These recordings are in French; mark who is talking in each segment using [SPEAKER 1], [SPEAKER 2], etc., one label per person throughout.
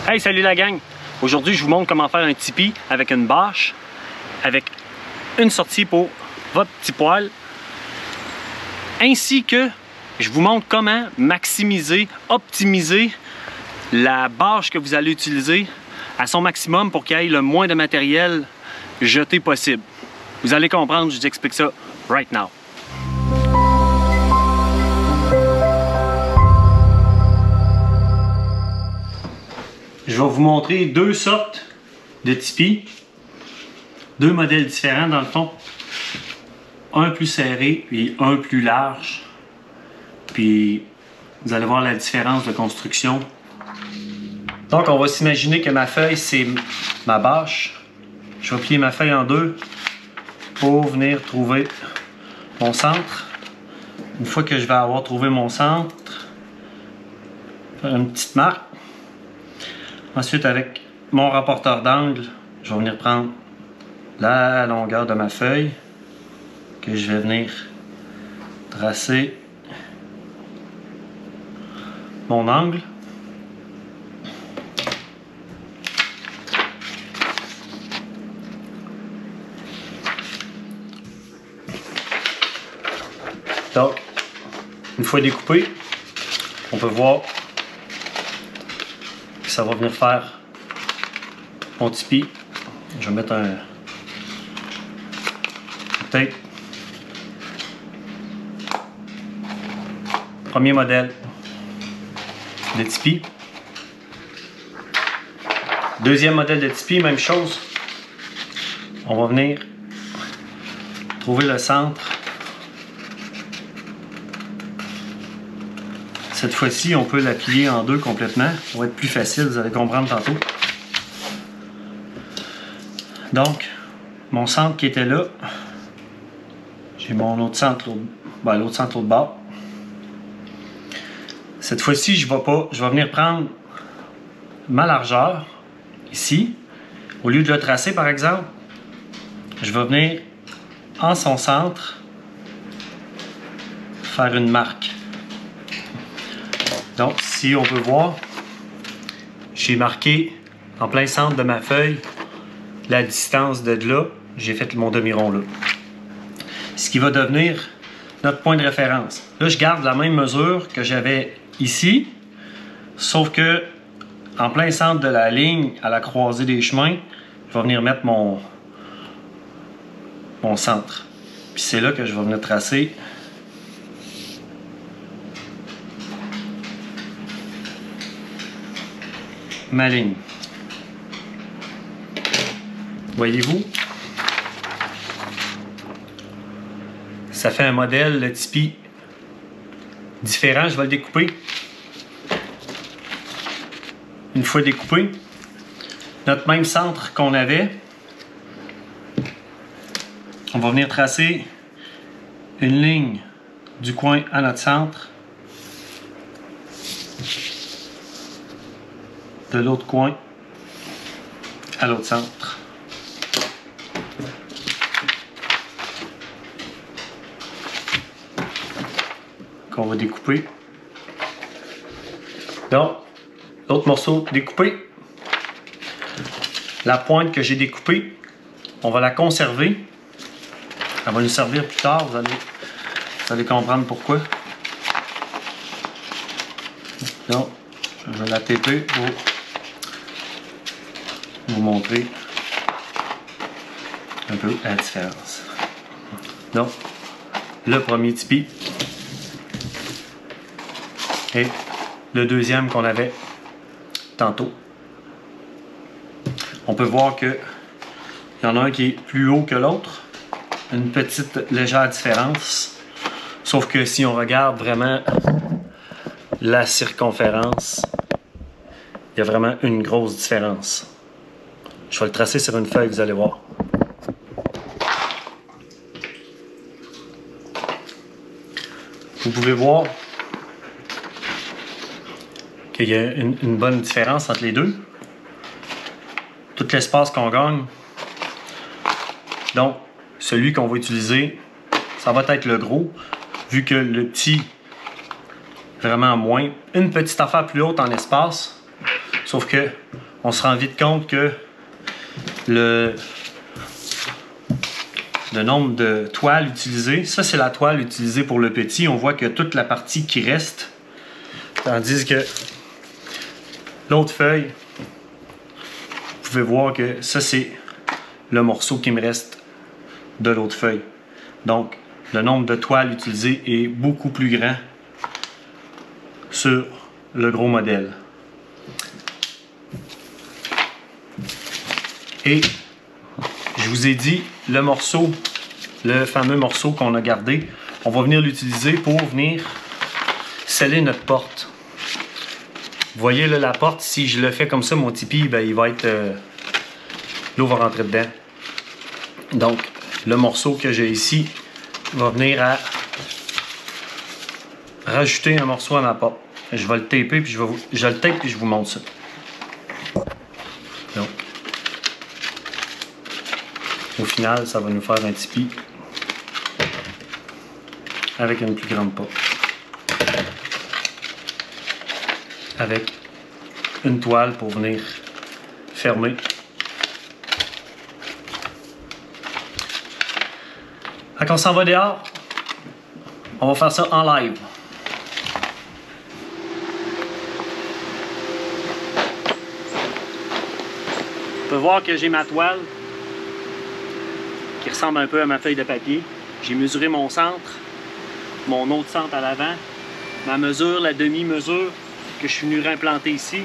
[SPEAKER 1] Hey, salut la gang! Aujourd'hui, je vous montre comment faire un tipi avec une bâche, avec une sortie pour votre petit poêle, ainsi que je vous montre comment maximiser, optimiser la bâche que vous allez utiliser à son maximum pour qu'il y ait le moins de matériel jeté possible. Vous allez comprendre, je vous explique ça right now. Je vais vous montrer deux sortes de tipis, deux modèles différents dans le fond, un plus serré et un plus large, puis vous allez voir la différence de construction. Donc on va s'imaginer que ma feuille c'est ma bâche, je vais plier ma feuille en deux pour venir trouver mon centre. Une fois que je vais avoir trouvé mon centre, faire une petite marque. Ensuite, avec mon rapporteur d'angle, je vais venir prendre la longueur de ma feuille que je vais venir tracer mon angle. Donc, une fois découpé, on peut voir que ça va venir faire mon tipi. Je vais mettre un tape. Premier modèle de tipi. Deuxième modèle de tipi, même chose. On va venir trouver le centre. Cette fois-ci, on peut la plier en deux complètement. Ça va être plus facile, vous allez comprendre tantôt. Donc, mon centre qui était là, j'ai mon autre centre, l'autre centre l'autre bord. Cette fois-ci, je vais venir prendre ma largeur, ici. Au lieu de le tracer, par exemple, je vais venir en son centre faire une marque. Donc, si on peut voir, j'ai marqué en plein centre de ma feuille la distance de là. J'ai fait mon demi-rond là. Ce qui va devenir notre point de référence. Là, je garde la même mesure que j'avais ici, sauf que en plein centre de la ligne, à la croisée des chemins, je vais venir mettre mon centre. Puis c'est là que je vais venir tracer ma ligne. Voyez-vous? Ça fait un modèle, le tipi différent. Je vais le découper. Une fois découpé, notre même centre qu'on avait, on va venir tracer une ligne du coin à notre centre, de l'autre coin à l'autre centre. Qu'on va découper. Donc, l'autre morceau découpé. La pointe que j'ai découpée, on va la conserver. Elle va nous servir plus tard, vous allez comprendre pourquoi. Donc, je vais la taper pour vous montrer un peu la différence. Donc, le premier tipi et le deuxième qu'on avait tantôt. On peut voir que il y en a un qui est plus haut que l'autre, une petite légère différence, sauf que si on regarde vraiment la circonférence, il y a vraiment une grosse différence. Je vais le tracer sur une feuille, vous allez voir. Vous pouvez voir qu'il y a une bonne différence entre les deux. Tout l'espace qu'on gagne. Donc, celui qu'on va utiliser, ça va être le gros, vu que le petit, vraiment moins. Une petite affaire plus haute en espace, Sauf que on se rend vite compte que le nombre de toiles utilisées, ça c'est la toile utilisée pour le petit. On voit que toute la partie qui reste, tandis que l'autre feuille, vous pouvez voir que ça c'est le morceau qui me reste de l'autre feuille. Donc le nombre de toiles utilisées est beaucoup plus grand sur le gros modèle. Et je vous ai dit, le morceau, le fameux morceau qu'on a gardé, on va venir l'utiliser pour venir sceller notre porte. Vous voyez là, la porte, si je le fais comme ça, mon tipi, ben, il va être... l'eau va rentrer dedans. Donc, le morceau que j'ai ici va venir à rajouter un morceau à ma porte. Je vais le taper, puis je le tape, puis je vous montre ça. Donc, au final, ça va nous faire un tipi avec une plus grande porte. Avec une toile pour venir fermer. Quand on s'en va dehors, on va faire ça en live. On peut voir que j'ai ma toile qui ressemble un peu à ma feuille de papier. J'ai mesuré mon centre, mon autre centre à l'avant, ma mesure, la demi-mesure que je suis venu réimplanter ici.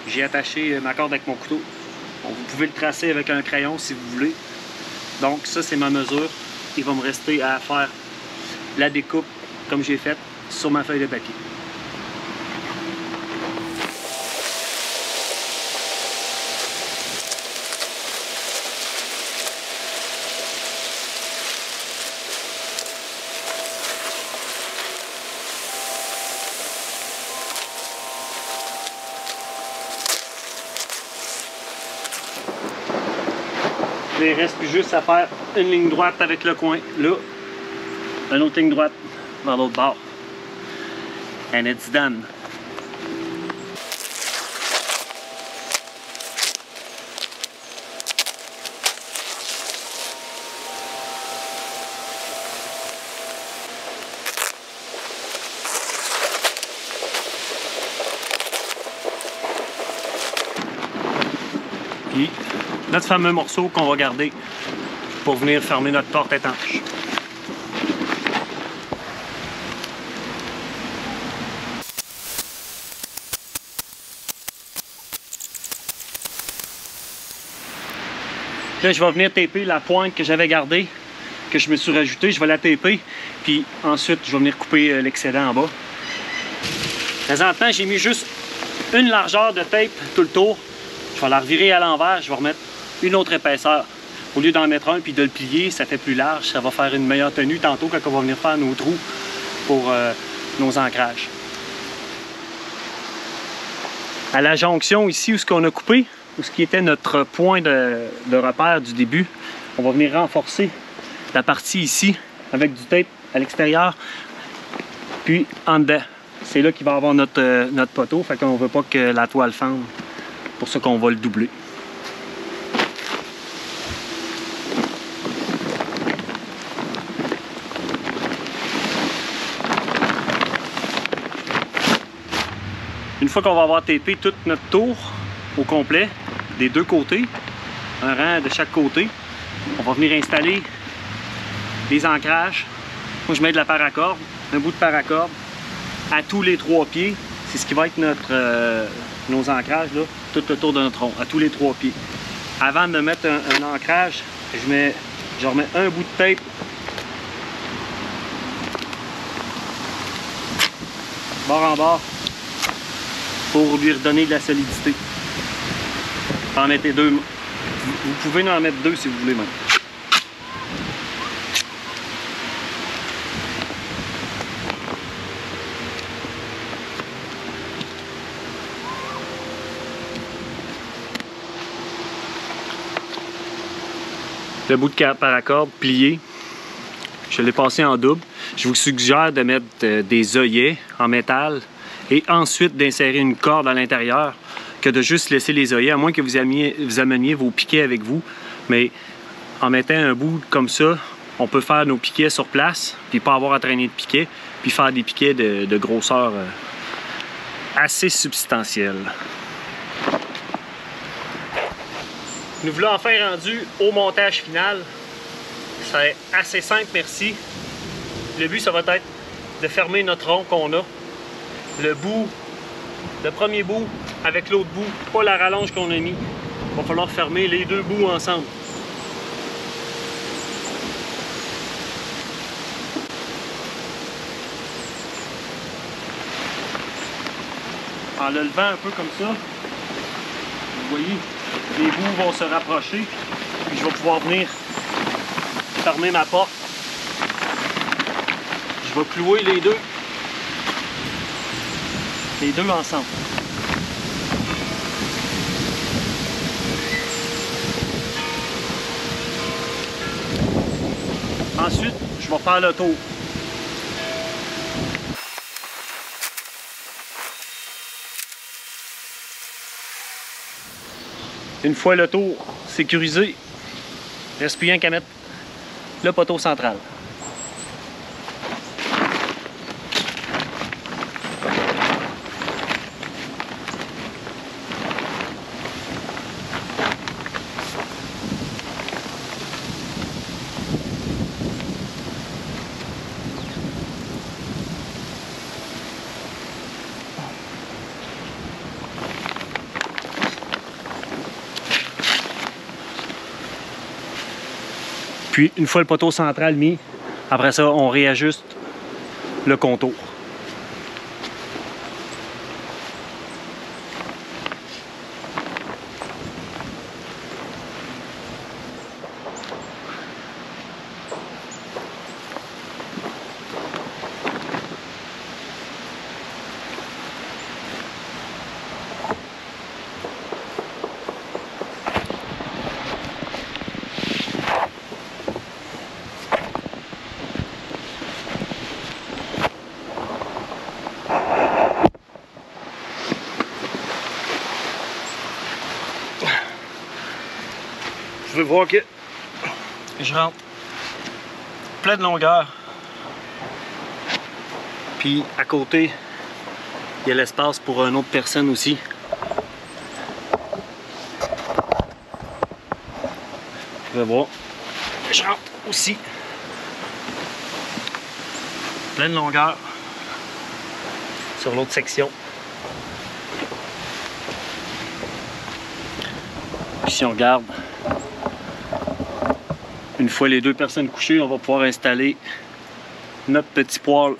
[SPEAKER 1] J'ai attaché ma corde avec mon couteau. Bon, vous pouvez le tracer avec un crayon si vous voulez. Donc ça c'est ma mesure. Il va me rester à faire la découpe comme j'ai fait sur ma feuille de papier. Il reste plus juste à faire une ligne droite avec le coin là, une autre ligne droite dans l'autre bord. And it's done. Puis notre fameux morceau qu'on va garder pour venir fermer notre porte étanche. Là, je vais venir taper la pointe que j'avais gardée, que je me suis rajoutée. Je vais la taper, puis ensuite, je vais venir couper l'excédent en bas. Présentement, j'ai mis juste une largeur de tape tout le tour. Je vais la revirer à l'envers, je vais remettre une autre épaisseur. Au lieu d'en mettre un puis de le plier, ça fait plus large, ça va faire une meilleure tenue tantôt quand on va venir faire nos trous pour nos ancrages. À la jonction ici où ce qu'on a coupé, où ce qui était notre point de repère du début, on va venir renforcer la partie ici avec du tape à l'extérieur, puis en dedans. C'est là qu'il va y avoir notre poteau, fait qu'on ne veut pas que la toile fende. C'est pour ça qu'on va le doubler. Une fois qu'on va avoir tapé toute notre tour au complet, des deux côtés, un rang de chaque côté, on va venir installer les ancrages. Moi je mets de la paracorde, un bout de paracorde à tous les trois pieds. C'est ce qui va être nos ancrages là, tout le tour de notre rond, à tous les trois pieds. Avant de mettre un ancrage, je remets un bout de tape bord en bord pour lui redonner de la solidité. En mettez deux. Vous pouvez en mettre deux si vous voulez même. Le bout de paracorde plié, je l'ai passé en double. Je vous suggère de mettre des œillets en métal et ensuite d'insérer une corde à l'intérieur que de juste laisser les œillets, à moins que vous ameniez vos piquets avec vous. Mais en mettant un bout comme ça, on peut faire nos piquets sur place, puis pas avoir à traîner de piquets, puis faire des piquets de grosseur assez substantielle. Nous voilà enfin rendus au montage final. C'est assez simple, merci. Le but, ça va être de fermer notre rond qu'on a. Le premier bout avec l'autre bout, pas la rallonge qu'on a mis. Il va falloir fermer les deux bouts ensemble. En le levant un peu comme ça, vous voyez, les bouts vont se rapprocher, puis je vais pouvoir venir fermer ma porte. Je vais clouer les deux ensemble. Ensuite, je vais faire le tour. Une fois le tour sécurisé, il ne reste plus rien qu'à mettre le poteau central. Puis, une fois le poteau central mis, après ça, on réajuste le contour. Vous pouvez voir que je rentre plein de longueur. Puis à côté, il y a l'espace pour une autre personne aussi. Vous pouvez voir, je rentre aussi plein de longueur sur l'autre section. Puis si on regarde, une fois les deux personnes couchées, on va pouvoir installer notre petit poêle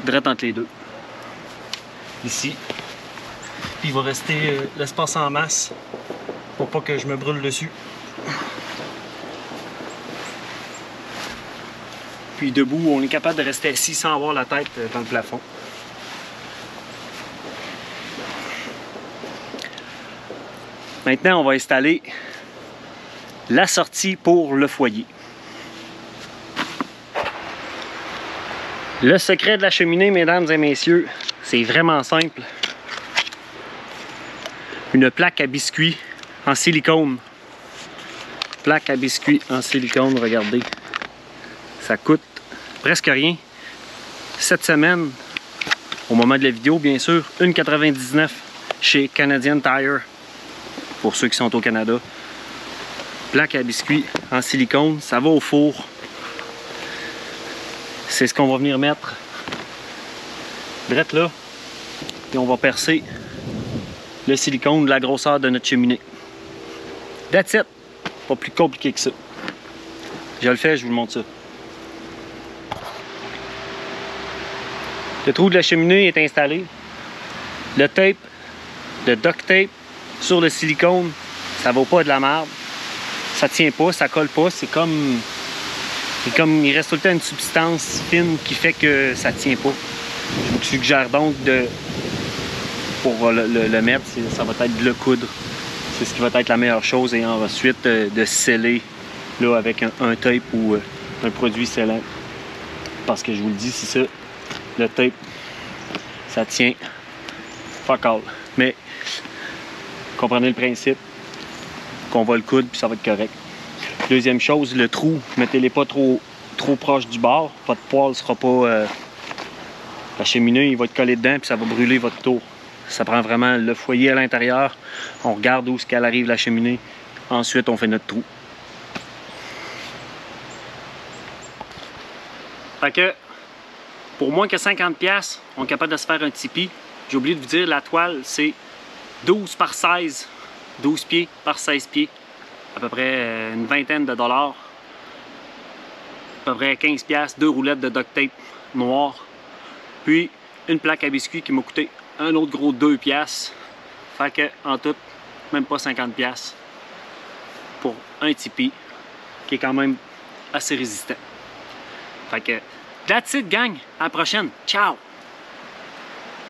[SPEAKER 1] direct entre les deux. Ici. Puis il va rester l'espace en masse pour pas que je me brûle dessus. Puis debout, on est capable de rester assis sans avoir la tête dans le plafond. Maintenant, on va installer la sortie pour le foyer. Le secret de la cheminée, mesdames et messieurs, c'est vraiment simple. Une plaque à biscuits en silicone. Plaque à biscuits en silicone, regardez. Ça coûte presque rien. Cette semaine, au moment de la vidéo, bien sûr, 1,99 chez Canadian Tire, pour ceux qui sont au Canada. Plaque à biscuits en silicone, ça va au four. C'est ce qu'on va venir mettre direct là. Et on va percer le silicone de la grosseur de notre cheminée. That's it. Pas plus compliqué que ça. Je le fais, je vous le montre ça. Le trou de la cheminée est installé. Le tape, le duct tape sur le silicone, ça vaut pas de la merde. Ça tient pas, ça colle pas, c'est comme il reste tout le temps une substance fine qui fait que ça tient pas. Je vous suggère donc pour le mettre, ça va être de le coudre. C'est ce qui va être la meilleure chose, et ensuite de sceller là, avec un tape ou un produit scellant. Parce que je vous le dis, c'est ça, le tape, ça tient fuck all. Mais Comprenez le principe. Qu'on va le coudre puis ça va être correct. Deuxième chose, le trou, mettez-les pas trop proche du bord. Votre poêle sera pas... la cheminée, il va être collé dedans puis ça va brûler votre tour. Ça prend vraiment le foyer à l'intérieur. On regarde où est-ce qu'elle arrive la cheminée. Ensuite, on fait notre trou. Fait que, pour moins que 50$, on est capable de se faire un tipi. J'ai oublié de vous dire, la toile, c'est 12 par 16. 12 pieds par 16 pieds. À peu près une vingtaine de dollars. À peu près 15$, 2 roulettes de duct tape noir. Puis, une plaque à biscuits qui m'a coûté un autre gros 2$. Fait que, en tout, même pas 50$ pour un tipi qui est quand même assez résistant. Fait que, that's it, gang. À la prochaine. Ciao!